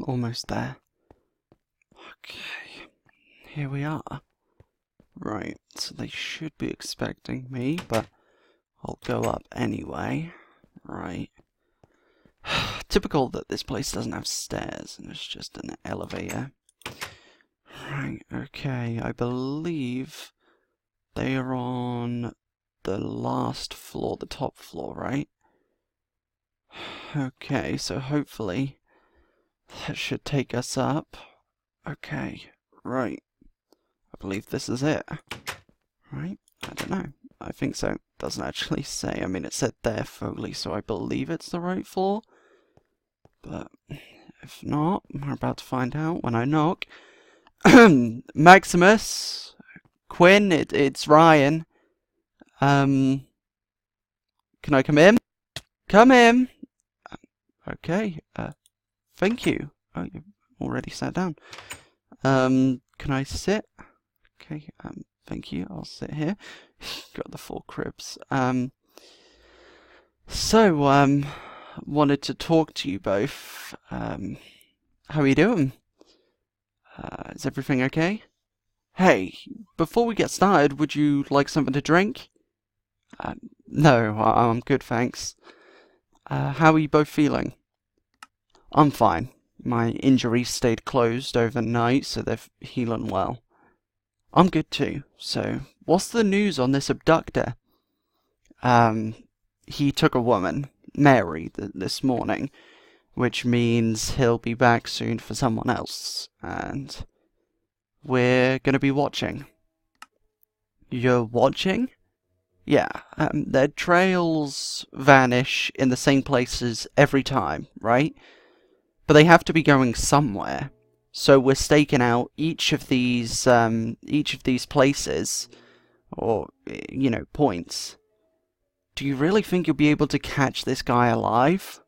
almost there. Okay, here we are. Right, so they should be expecting me, but I'll go up anyway. Right. Typical that this place doesn't have stairs and it's just an elevator. Right, okay, I believe they are on the last floor, the top floor, right? Okay, so hopefully that should take us up. Okay, right. I believe this is it. Right? I don't know. I think so. Doesn't actually say. I mean, it said there Foley, so I believe it's the right floor. But if not, we're about to find out when I knock. Maximus, Quinn, it's Ryan. Can I come in? Come in. Okay. Thank you. Oh, you already sat down. Can I sit? Okay. Thank you. I'll sit here. Got the 4 cribs. Wanted to talk to you both. How are you doing? Is everything okay? Hey, before we get started, would you like something to drink? No, I'm good, thanks. How are you both feeling? I'm fine. My injuries stayed closed overnight, so they're healing well. I'm good too. So, what's the news on this abductor? He took a woman, Mary, this morning, which means he'll be back soon for someone else, and we're gonna be watching. You're watching? Yeah, their trails vanish in the same places every time, right? But they have to be going somewhere. So we're staking out each of these places, or, you know, points. Do you really think you'll be able to catch this guy alive?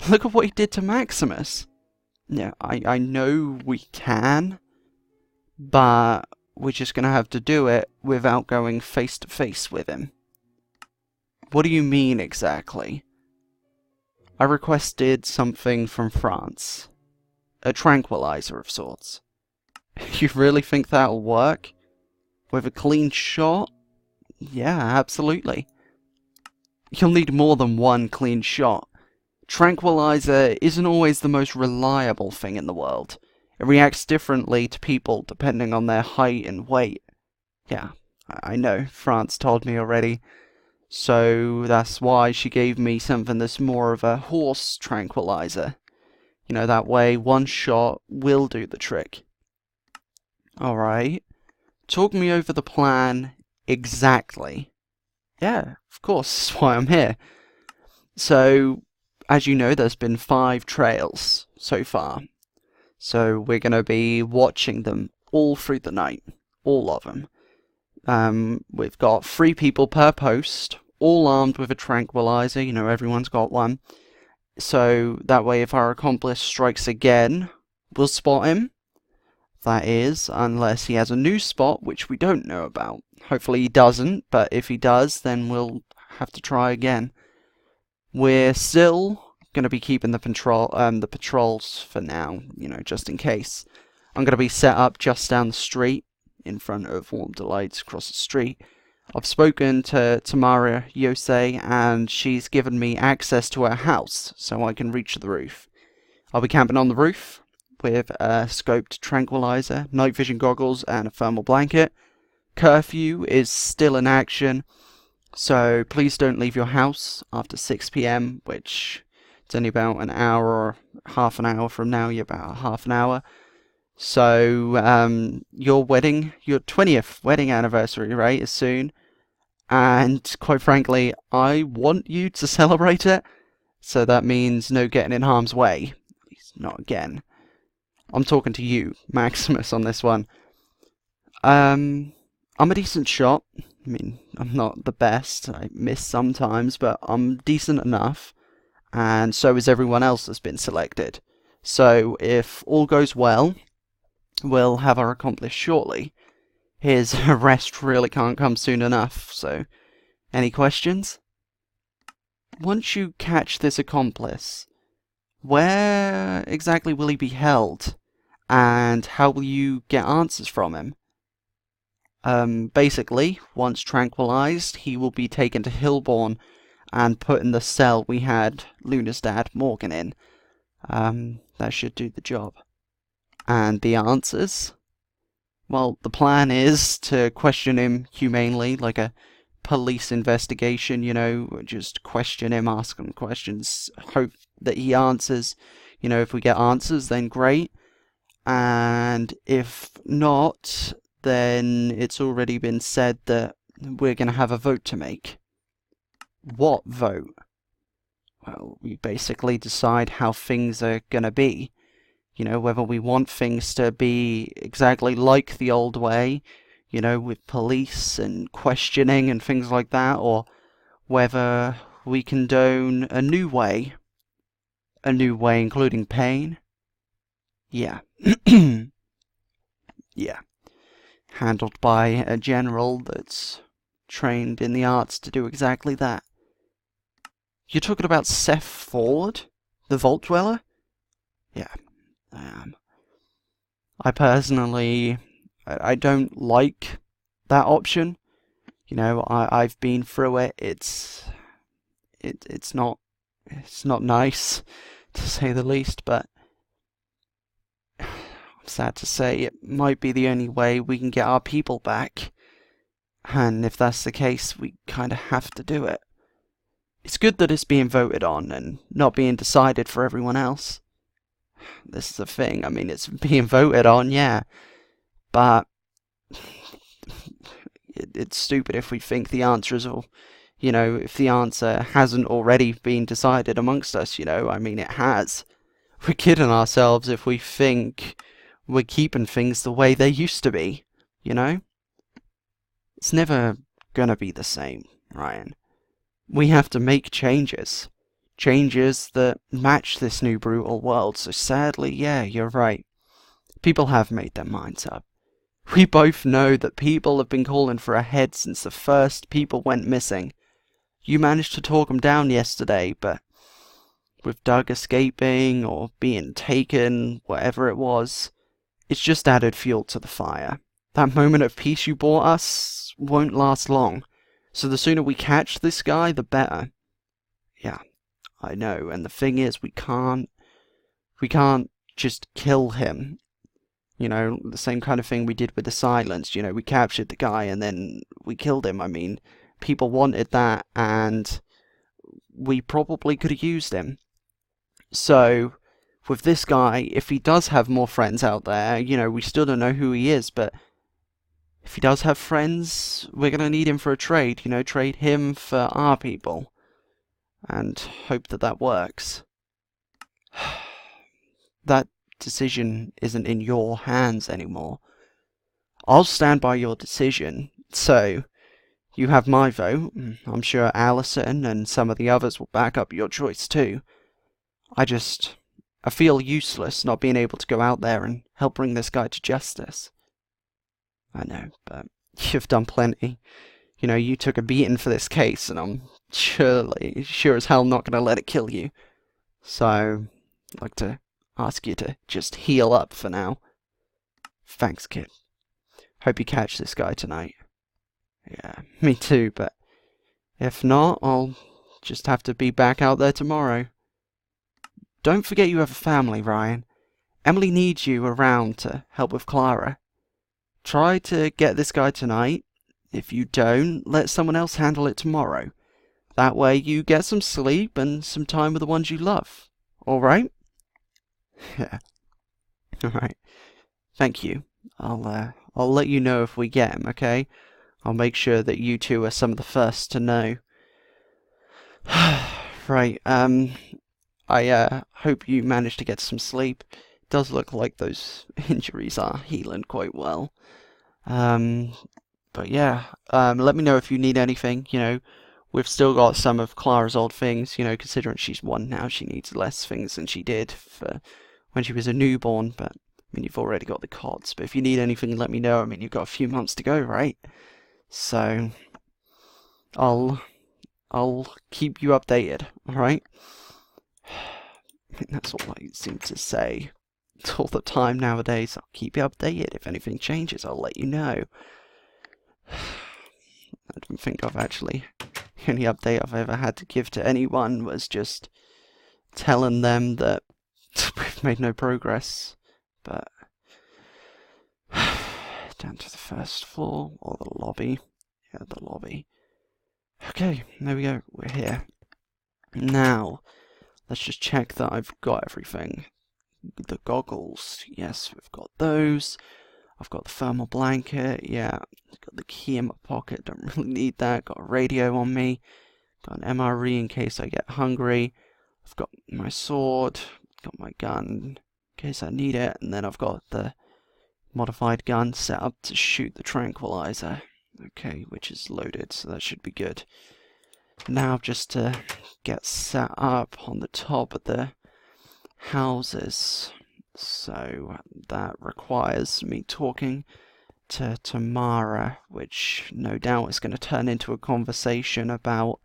Look at what he did to Maximus. Yeah, I know we can, but we're just gonna have to do it without going face to face with him. What do you mean exactly? I requested something from France. A tranquilizer of sorts. You really think that'll work? With a clean shot? Yeah, absolutely. You'll need more than one clean shot. Tranquilizer isn't always the most reliable thing in the world. It reacts differently to people depending on their height and weight. Yeah, I know, France told me already. So that's why she gave me something that's more of a horse tranquilizer. You know, that way one shot will do the trick. Alright. Talk me over the plan exactly. Yeah, of course, that's why I'm here. So, as you know, there's been 5 trails so far. So we're going to be watching them all through the night. All of them. We've got 3 people per post, all armed with a tranquilizer. You know, everyone's got one. So that way, if our accomplice strikes again, we'll spot him. That is, unless he has a new spot, which we don't know about. Hopefully he doesn't, but if he does, then we'll have to try again. We're still going to be keeping the patrols for now, you know, just in case. I'm going to be set up just down the street, in front of Warm Delights across the street. I've spoken to Tamara Yosei, and she's given me access to her house, so I can reach the roof. I'll be camping on the roof, with a scoped tranquilizer, night vision goggles, and a thermal blanket. Curfew is still in action, so please don't leave your house after 6 PM, which it's only about an hour or half an hour from now. You're about half an hour. So, your 20th wedding anniversary, right, is soon. And, quite frankly, I want you to celebrate it. So that means no getting in harm's way. At least not again. I'm talking to you, Maximus, on this one. I'm a decent shot. I mean, I'm not the best. I miss sometimes, but I'm decent enough. And so is everyone else that's been selected. So, if all goes well, we'll have our accomplice shortly. His arrest really can't come soon enough, so... Any questions? Once you catch this accomplice, Where exactly will he be held? And how will you get answers from him? Basically, once tranquilized, he will be taken to Hillbourne and put in the cell we had Luna's dad, Morgan, in. That should do the job. And the answers? Well, the plan is to question him humanely, like a police investigation, just question him, ask him questions, hope that he answers. If we get answers, then great. And if not, then it's already been said that we're going to have a vote to make. What vote? Well, we basically decide how things are going to be. Whether we want things to be exactly like the old way, with police and questioning and things like that, or whether we condone a new way. A new way including pain. Yeah. Yeah. Handled by a general that's trained in the arts to do exactly that. You're talking about Seth Ford? The Vault Dweller? Yeah, I am. I personally, I don't like that option. I've been through it. It's not nice, to say the least, but I'm sad to say it might be the only way we can get our people back. And if that's the case, we kind of have to do it. It's good that it's being voted on and not being decided for everyone else. This is the thing. I mean, it's being voted on, yeah. But it's stupid if we think the answer is all, if the answer hasn't already been decided amongst us, I mean, it has. We're kidding ourselves if we think we're keeping things the way they used to be, It's never gonna be the same, Ryan. We have to make changes. Changes that match this new brutal world, so sadly, yeah, you're right. People have made their minds up. We both know that people have been calling for a head since the first people went missing. You managed to talk them down yesterday, but with Doug escaping or being taken, whatever it was, it's just added fuel to the fire. That moment of peace you brought us won't last long. So the sooner we catch this guy, the better. Yeah, I know, and the thing is, we can't just kill him. The same kind of thing we did with the Silence. We captured the guy and then we killed him. I mean, people wanted that, and we probably could have used him. So, with this guy, if he does have more friends out there, we still don't know who he is, but if he does have friends, we're going to need him for a trade, trade him for our people. And hope that works. That decision isn't in your hands anymore. I'll stand by your decision, so you have my vote. I'm sure Allison and some of the others will back up your choice too. I feel useless not being able to go out there and help bring this guy to justice. I know, but you've done plenty. You took a beating for this case, and I'm sure as hell not going to let it kill you. So, I'd like to ask you to just heal up for now. Thanks, kid. Hope you catch this guy tonight. Yeah, me too, but if not, I'll just have to be back out there tomorrow. Don't forget you have a family, Ryan. Emily needs you around to help with Clara. Try to get this guy tonight. If you don't, let someone else handle it tomorrow. That way you get some sleep and some time with the ones you love. Alright? Yeah. Alright. Thank you. I'll let you know if we get him, okay? I'll make sure that you two are some of the first to know. Right, I hope you managed to get some sleep. It does look like those injuries are healing quite well. But yeah, let me know if you need anything, We've still got some of Clara's old things, considering she's 1 now, she needs less things than she did for when she was a newborn, but, I mean, you've already got the cots, but if you need anything, let me know. I mean, you've got a few months to go, right? So, I'll keep you updated, alright? That's all I seem to say all the time nowadays. I'll keep you updated. If anything changes, I'll let you know. I don't think I've actually... The only update I've ever had to give to anyone was just telling them that we've made no progress. But... down to the first floor, or the lobby. Yeah, the lobby. Okay, there we go. We're here. Now, let's just check that I've got everything. The goggles, yes, we've got those. I've got the thermal blanket, yeah. Got the key in my pocket, don't really need that. Got a radio on me. Got an MRE in case I get hungry. I've got my sword. Got my gun in case I need it. And then I've got the modified gun set up to shoot the tranquilizer. Okay, which is loaded, so that should be good. Now just to get set up on the top of the houses. So that requires me talking to Tamara, which no doubt is going to turn into a conversation about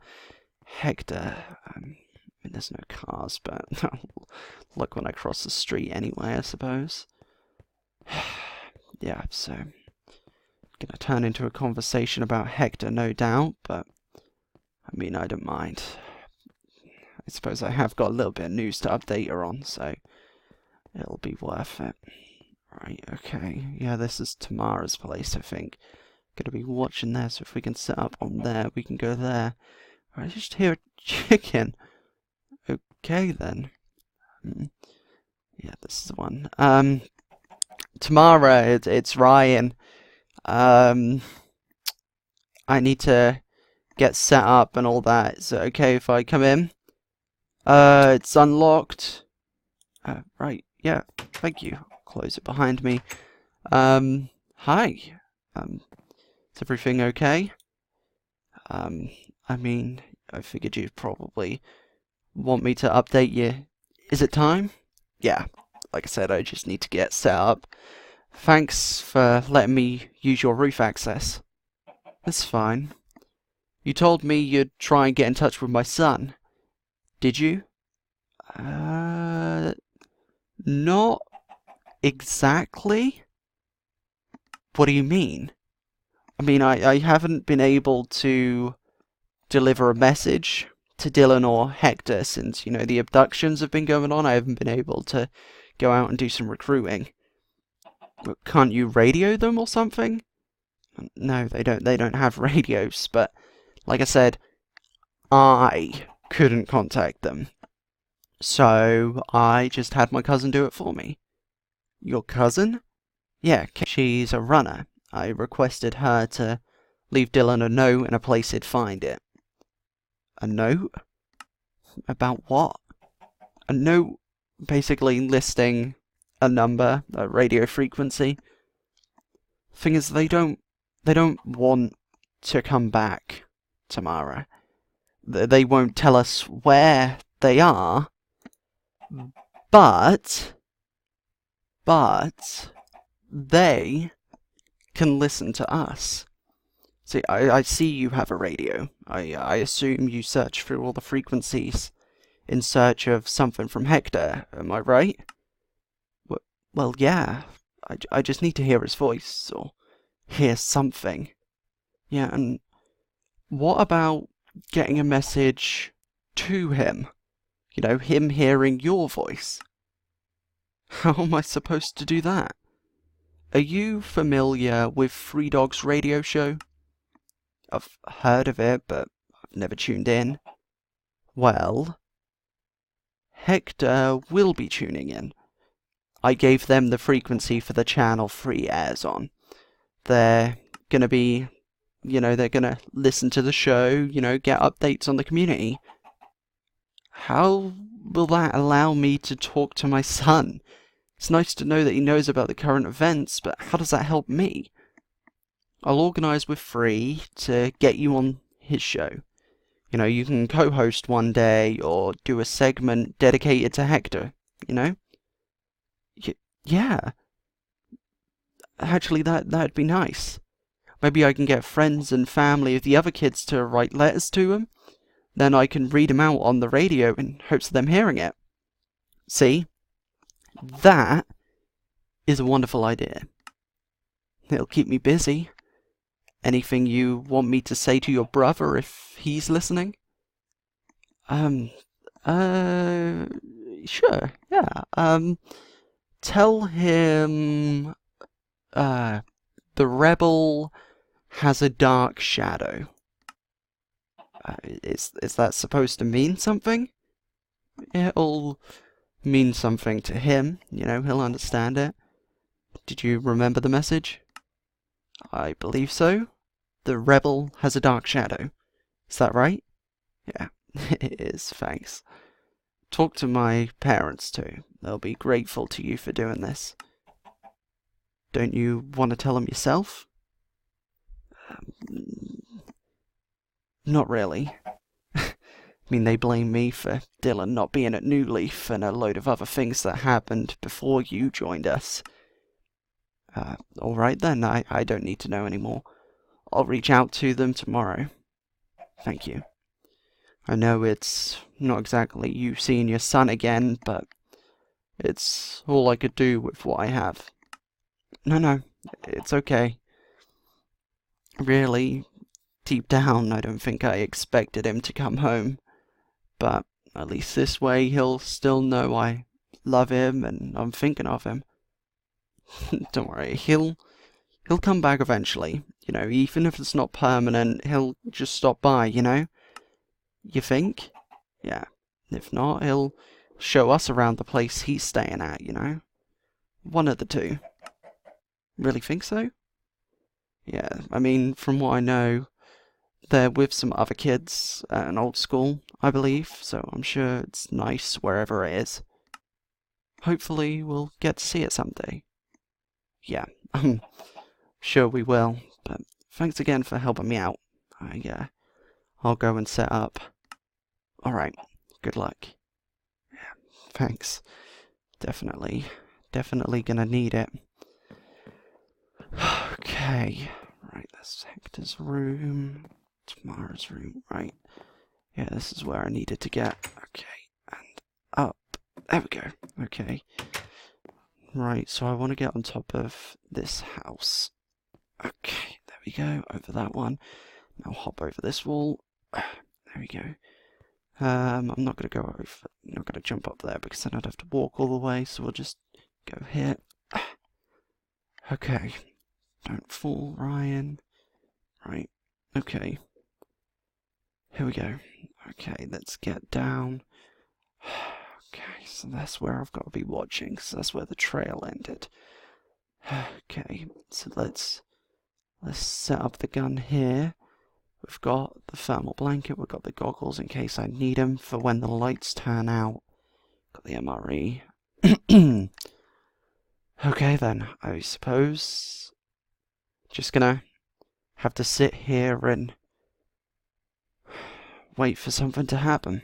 Hector. I mean, there's no cars, but I'll look when I cross the street anyway, I suppose. Yeah, so gonna turn into a conversation about Hector, no doubt, but I mean, I don't mind. I suppose I have got a little bit of news to update her on, so it'll be worth it. Right, okay. Yeah, this is Tamara's place, I think. Gonna be watching there, so if we can set up on there, we can go there. I just hear a chicken. Okay, then. Yeah, this is the one. Tamara, it's Ryan. I need to get set up and all that. Is it okay if I come in? It's unlocked. Right, yeah, thank you. Close it behind me. Hi. Is everything okay? I mean, I figured you'd probably want me to update you. Is it time? Yeah, like I said, I just need to get set up. Thanks for letting me use your roof access. That's fine. You told me you'd try and get in touch with my son. Did you? Not exactly. What do you mean? I mean, I haven't been able to deliver a message to Dylan or Hector since, you know, the abductions have been going on. I haven't been able to go out and do some recruiting. Can't you radio them or something? No, they don't have radios, but like I said, I couldn't contact them. So I just had my cousin do it for me. Your cousin? Yeah, she's a runner. I requested her to leave Dylan a note in a place he'd find it. A note? About what? A note basically listing a number, a radio frequency. Thing is, they don't want to come back, Tamara. They won't tell us where they are, but they can listen to us. See, I see you have a radio. I assume you search through all the frequencies in search of something from Hector, am I right? Well, yeah. I just need to hear his voice, or hear something. Yeah, and what about getting a message to him? You know, him hearing your voice. How am I supposed to do that? Are you familiar with Three Dogs radio show? I've heard of it, but I've never tuned in. Well, Hector will be tuning in. I gave them the frequency for the channel 3 airs on. They're gonna be, you know, they're gonna listen to the show, you know, get updates on the community. How will that allow me to talk to my son? It's nice to know that he knows about the current events, but how does that help me? I'll organise with Free to get you on his show. You know, you can co-host one day, or do a segment dedicated to Hector, you know? Yeah. Actually, that'd be nice. Maybe I can get friends and family of the other kids to write letters to him. Then I can read them out on the radio in hopes of them hearing it. See? That is a wonderful idea. It'll keep me busy. Anything you want me to say to your brother if he's listening? Sure, yeah. Tell him, the rebel has a dark shadow. Is that supposed to mean something? It'll mean something to him, he'll understand it. Did you remember the message? I believe so. The rebel has a dark shadow. Is that right? Yeah, it is, thanks. Talk to my parents too. They'll be grateful to you for doing this. Don't you want to tell them yourself? Not really. I mean, they blame me for Dylan not being at New Leaf and a load of other things that happened before you joined us. Alright then, I don't need to know anymore. I'll reach out to them tomorrow. Thank you. I know it's not exactly you seeing your son again, but it's all I could do with what I have. No, it's okay. Really, deep down, I don't think I expected him to come home. But at least this way he'll still know I love him and I'm thinking of him. Don't worry, he'll come back eventually. Even if it's not permanent, he'll just stop by, You think? Yeah. If not, he'll show us around the place he's staying at, One of the two. Really think so? Yeah, I mean, from what I know, they're with some other kids at an old school, I believe, so I'm sure it's nice wherever it is. Hopefully we'll get to see it someday. Yeah, I'm sure we will, but thanks again for helping me out. I'll go and set up. Alright, good luck. Yeah, thanks. Definitely gonna need it. Okay, right, that's Hector's room, Tamara's room, right. Yeah, this is where I needed to get. Okay, and up. There we go. Okay. Right, so I want to get on top of this house. Okay, there we go, over that one. Now hop over this wall. There we go. I'm not going to go over, I'm not going to jump up there because then I'd have to walk all the way, so we'll just go here. Okay. Don't fall, Ryan. Right, okay. Here we go. Okay, let's get down. Okay, so that's where I've got to be watching, because that's where the trail ended. Okay, so let's set up the gun here. We've got the thermal blanket, we've got the goggles in case I need them for when the lights turn out. Got the MRE. Okay then, I suppose just gonna have to sit here and wait for something to happen.